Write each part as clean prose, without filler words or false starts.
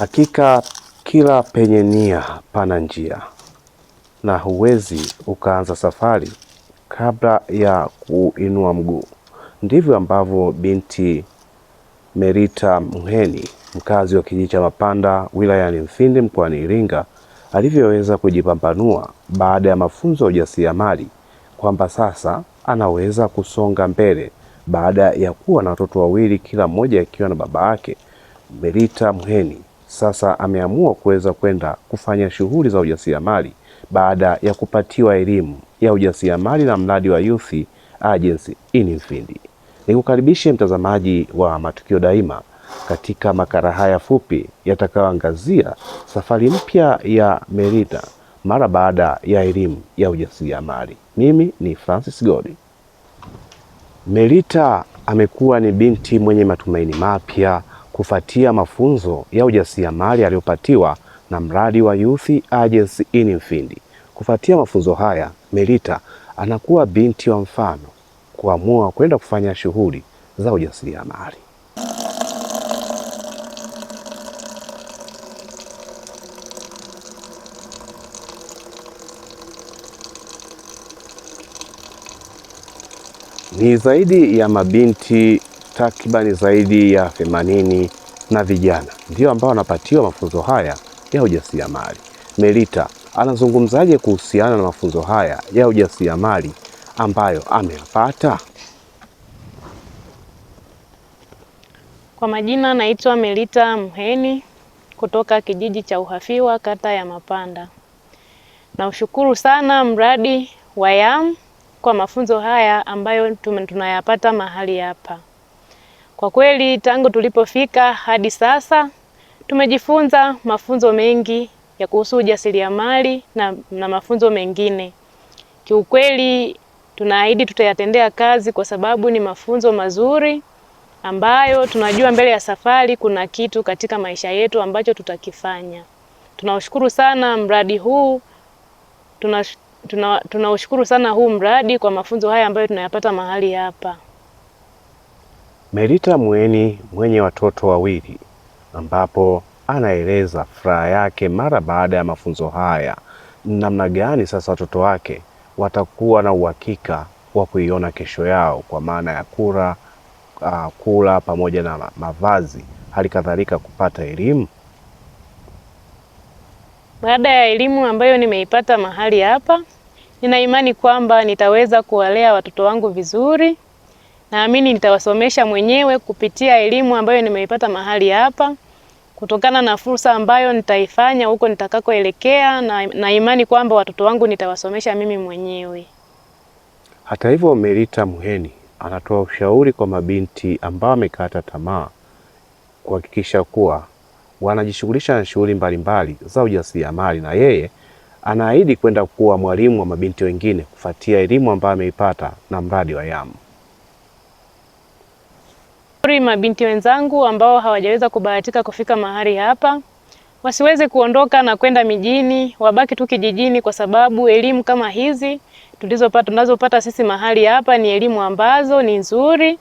Hakika kila penye nia pana njia, na huwezi ukaanza safari kabla ya kuinua mguu. Ndivyo ambavyo binti Merita Muheni, mkazi wa kijiji cha Mapanda wilayani Mfindi mkoani Iringa, alivyoweza kujipambanua baada ya mafunzo ya ujasiriamali, kwamba sasa anaweza kusonga mbele baada ya kuwa na watoto wawili, kila mmoja akiwa na baba yake. Merita Muheni sasa ameamua kuweza kwenda kufanya shughuli za ujasiriamali baada ya kupatiwa elimu ya ujasiriamali na mradi wa Youth Agency in Mfindi. Nikukaribishe mtazamaji wa Matukio Daima katika makala haya fupi yatakayoangazia safari mpya ya Merita mara baada ya elimu ya ujasiriamali. Mimi ni Francis Godi. Merita amekuwa ni binti mwenye matumaini mapya kufuatia mafunzo ya ujasiriamali aliyopatiwa na mradi wa Youth Agency in Mfindi. Kufuatia mafunzo haya, Merita anakuwa binti wa mfano kuamua kwenda kufanya shughuli za ujasiriamali. Ni zaidi ya mabinti takribani zaidi ya 80 na vijana ndio ambao wanapatiwa mafunzo haya ya ujasiriamali. Merita anazungumzaje kuhusiana na mafunzo haya ya ujasiriamali ambayo ameyapata? Kwa majina naitwa Merita Muheni kutoka kijiji cha Uhafiwa, kata ya Mapanda. Naushukuru sana mradi wa YAM kwa mafunzo haya ambayo tunayapata mahali hapa. Kwa kweli tangu tulipofika hadi sasa tumejifunza mafunzo mengi ya kuhusu ujasiriamali na mafunzo mengine. Kiukweli tunaahidi tutayatendea kazi kwa sababu ni mafunzo mazuri ambayo tunajua mbele ya safari kuna kitu katika maisha yetu ambacho tutakifanya. Tunaushukuru sana mradi huu. Tunaushukuru sana huu mradi kwa mafunzo haya ambayo tunayapata mahali hapa. Merita Muheni mwenye watoto wawili, ambapo anaeleza furaha yake mara baada ya mafunzo haya, namna gani sasa watoto wake watakuwa na uhakika wa kuiona kesho yao, kwa maana ya kula pamoja na mavazi, hali kadhalika kupata elimu. Baada ya elimu ambayo nimeipata mahali hapa, nina imani kwamba nitaweza kuwalea watoto wangu vizuri. Naamini nitawasomesha mwenyewe kupitia elimu ambayo nimeipata mahali hapa, kutokana na fursa ambayo nitaifanya huko nitakakoelekea, na imani kwamba watoto wangu nitawasomesha mimi mwenyewe. Hata hivyo, Merita Muheni anatoa ushauri kwa mabinti ambao wamekata tamaa kuhakikisha kuwa wanajishughulisha na shughuli mbalimbali za ujasiriamali, na yeye anaahidi kwenda kuwa mwalimu wa mabinti wengine kufuatia elimu ambayo ameipata na mradi wa YAM. Mabinti wenzangu ambao hawajaweza kubahatika kufika mahali hapa wasiweze kuondoka na kwenda mijini, wabaki tu kijijini, kwa sababu elimu kama hizi tunazopata sisi mahali hapa ni elimu ambazo ni nzuri,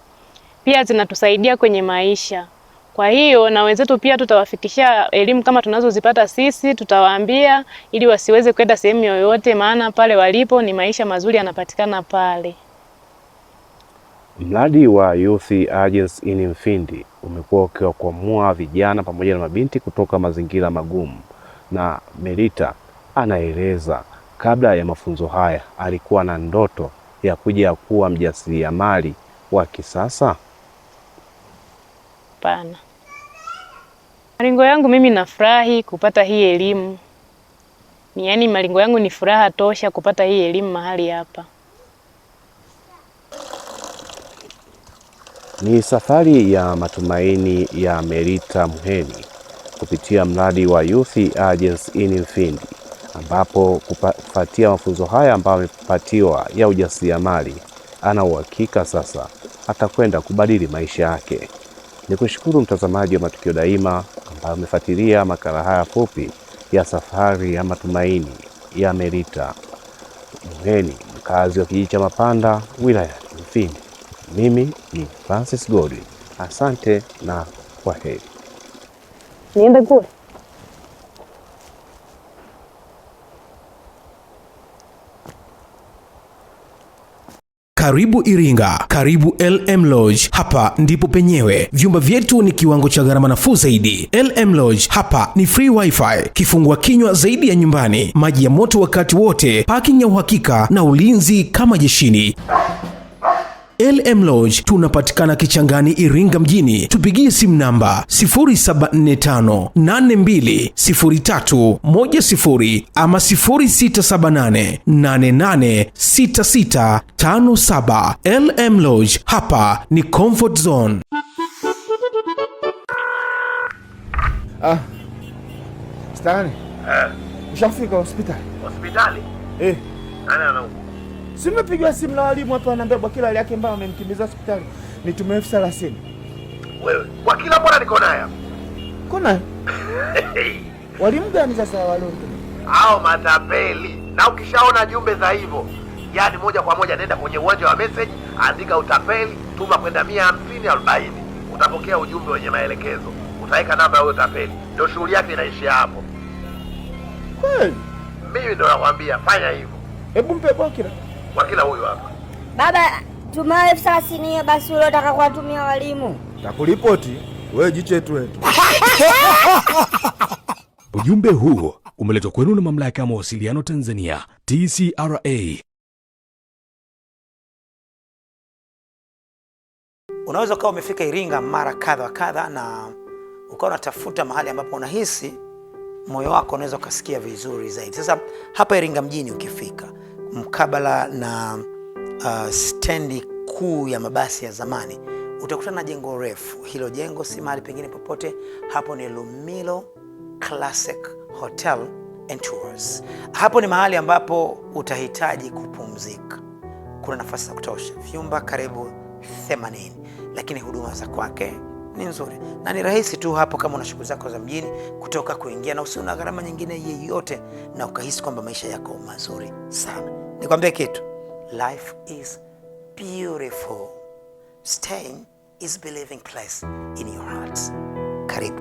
pia zinatusaidia kwenye maisha. Kwa hiyo na wenzetu pia tutawafikishia elimu kama tunazozipata sisi, tutawaambia ili wasiweze kwenda sehemu yoyote, maana pale walipo ni maisha mazuri yanapatikana pale. Mradi wa Youth Agency in Mfindi umekuwa ukiwakwamua vijana pamoja na mabinti kutoka mazingira magumu, na Merita anaeleza kabla ya mafunzo haya alikuwa na ndoto ya kuja kuwa mjasiriamali wa kisasa. Hapana. Malengo yangu mimi nafurahi kupata hii elimu. Yaani malengo yangu ni furaha tosha kupata hii elimu mahali hapa. Ni safari ya matumaini ya Merita Muheni kupitia mradi wa Youth Agency in Mfindi, ambapo kufuatia mafunzo haya ambayo amepatiwa ya ujasiriamali, ana uhakika sasa atakwenda kubadili maisha yake. Nikushukuru mtazamaji wa Matukio Daima ambaye umefuatilia makala haya fupi ya safari ya matumaini ya Merita Muheni, mkazi wa kijiji cha Mapanda wilayani Mfindi. Mimi ni Francis Godi. Asante na kwaheri. Niende kule. Karibu Iringa, karibu LM Lodge. Hapa ndipo penyewe. Vyumba vyetu ni kiwango cha gharama nafuu zaidi. LM Lodge hapa ni free wifi, kifungua kinywa zaidi ya nyumbani, maji ya moto wakati wote, parking ya uhakika na ulinzi kama jeshini. LM Lodge tunapatikana Kichangani, Iringa mjini. Tupigie simu namba 0745820310 ama 0678886657. LM Lodge, hapa ni comfort zone. Stani. Ushafika hospitali? Hospitali? Nani anaumwa? Si nimepigiwa simu na walimu hapa wananiambia Bwakila hali yake mbaya, wamemkimbiza hospitali. Nitumie elfu 30. Wewe, Bwakila mbona niko naye? Kuna? Walimu gani sasa walio? Hao matapeli. Na ukishaona jumbe za hivyo, yani moja kwa moja nenda kwenye uwanja wa message, andika utapeli, tuma kwenda 15040. Utapokea ujumbe wenye maelekezo. Utaweka namba ya utapeli. Ndio shughuli yake inaishia hapo. Kweli? Mimi ndo nakwambia fanya hivyo. Hebu mpe Bwakila. Bwakila huyu hapa. Baba, tuma elfu 30 basi ule utaka kuwatumia walimu. Takuripoti, wewe jichetu wetu. Ujumbe huu umeletwa kwenu na Mamlaka ya Mawasiliano Tanzania, TCRA. Unaweza ukawa umefika Iringa mara kadha kadha na ukawa unatafuta mahali ambapo unahisi moyo wako unaweza ukasikia vizuri zaidi. Sasa hapa Iringa mjini ukifika mkabala na stendi kuu ya mabasi ya zamani, utakutana na jengo refu. Hilo jengo si mahali pengine popote, hapo ni Lumilo Classic Hotel and Tours. Hapo ni mahali ambapo utahitaji kupumzika. Kuna nafasi za kutosha, vyumba karibu 80, lakini huduma za kwake ni nzuri na ni rahisi tu hapo kama una shughuli zako za mjini kutoka kuingia, na usiona gharama nyingine yeyote na ukahisi kwamba maisha yako mazuri sana. Nikwambie kitu, life is beautiful. Staying is believing place in your heart. Karibu.